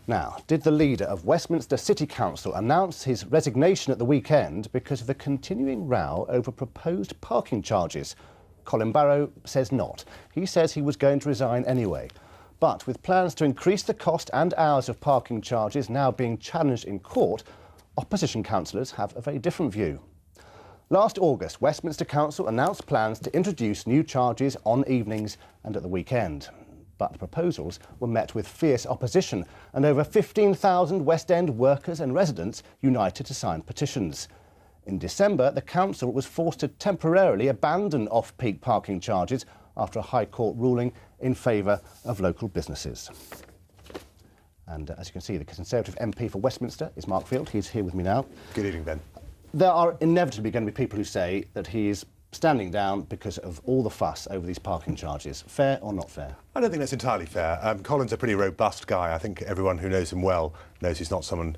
Now, did the leader of Westminster City Council announce his resignation at the weekend because of the continuing row over proposed parking charges? Colin Barrow says not. He says he was going to resign anyway. But with plans to increase the cost and hours of parking charges now being challenged in court, opposition councillors have a very different view. Last August, Westminster Council announced plans to introduce new charges on evenings and at the weekend. But the proposals were met with fierce opposition, and over 15,000 West End workers and residents united to sign petitions. In December, the council was forced to temporarily abandon off-peak parking charges after a High Court ruling in favour of local businesses. And as you can see, the Conservative MP for Westminster is Mark Field. He's here with me now. Good evening, Ben. There are inevitably going to be people who say that he is standing down because of all the fuss over these parking charges. Fair or not fair? I don't think that's entirely fair. Colin's a pretty robust guy. I think everyone who knows him well knows he's not someone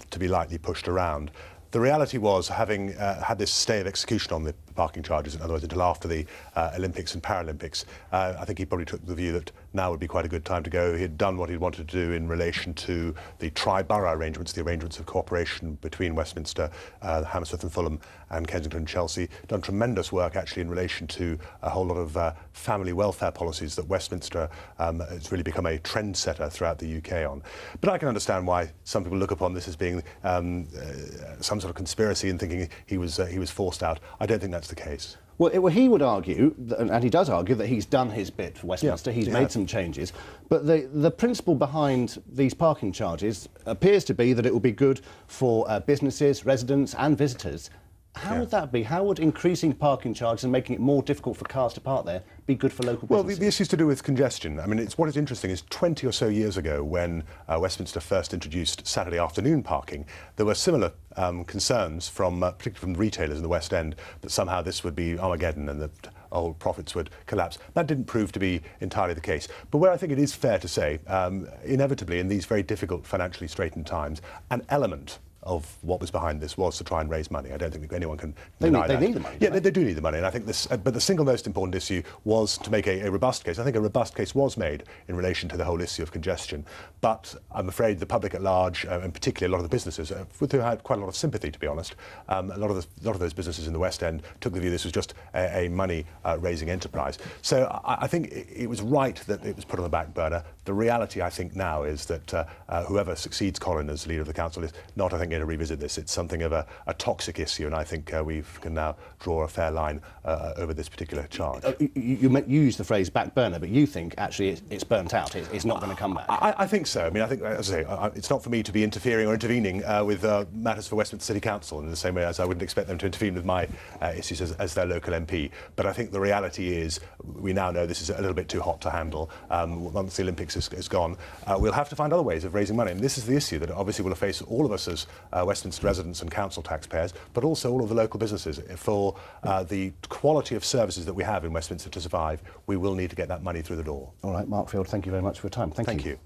to be lightly pushed around. The reality was, having had this stay of execution on the parking charges, in other words, until after the Olympics and Paralympics, I think he probably took the view that now would be quite a good time to go. He had done what he wanted to do in relation to the tri-borough arrangements, the arrangements of cooperation between Westminster, Hammersmith and Fulham and Kensington and Chelsea. Done tremendous work, actually, in relation to a whole lot of family welfare policies that Westminster has really become a trendsetter throughout the UK on. But I can understand why some people look upon this as being some sort of conspiracy and thinking he was forced out. I don't think that's the case. Well, he would argue, and he does argue, that he's done his bit for Westminster. He's made some changes. But the principle behind these parking charges appears to be that it will be good for businesses, residents and visitors. How would that be? How would increasing parking charges and making it more difficult for cars to park there be good for local businesses? Well, the issue is to do with congestion. I mean, what is interesting is 20 or so years ago, when Westminster first introduced Saturday afternoon parking, there were similar concerns from, particularly from retailers in the West End, that somehow this would be Armageddon and that all profits would collapse. That didn't prove to be entirely the case. But where I think it is fair to say, inevitably in these very difficult financially straitened times, an element of what was behind this was to try and raise money. I don't think anyone can deny that. They need the money. Yeah, they do need the money, and I think this. But the single most important issue was to make a robust case. I think a robust case was made in relation to the whole issue of congestion. But I'm afraid the public at large, and particularly a lot of the businesses, with who had quite a lot of sympathy, to be honest, a lot of those businesses in the West End took the view this was just a money-raising enterprise. So I think it was right that it was put on the back burner. The reality, I think, now is that whoever succeeds Colin as leader of the council is not, I think, going to revisit this. It's something of a toxic issue, and I think we can now draw a fair line over this particular charge. You use the phrase back burner, but you think actually it's burnt out. It's not going to come back. I think so. I mean, I think, as I say, it's not for me to be interfering or intervening with matters for Westminster City Council in the same way as I wouldn't expect them to intervene with my issues as their local MP. But I think the reality is we now know this is a little bit too hot to handle. Once the Olympics is gone, we'll have to find other ways of raising money. And this is the issue that obviously will face all of us as Westminster residents and council taxpayers, but also all of the local businesses. For the quality of services that we have in Westminster to survive, we will need to get that money through the door. All right, Mark Field, thank you very much for your time. Thank you.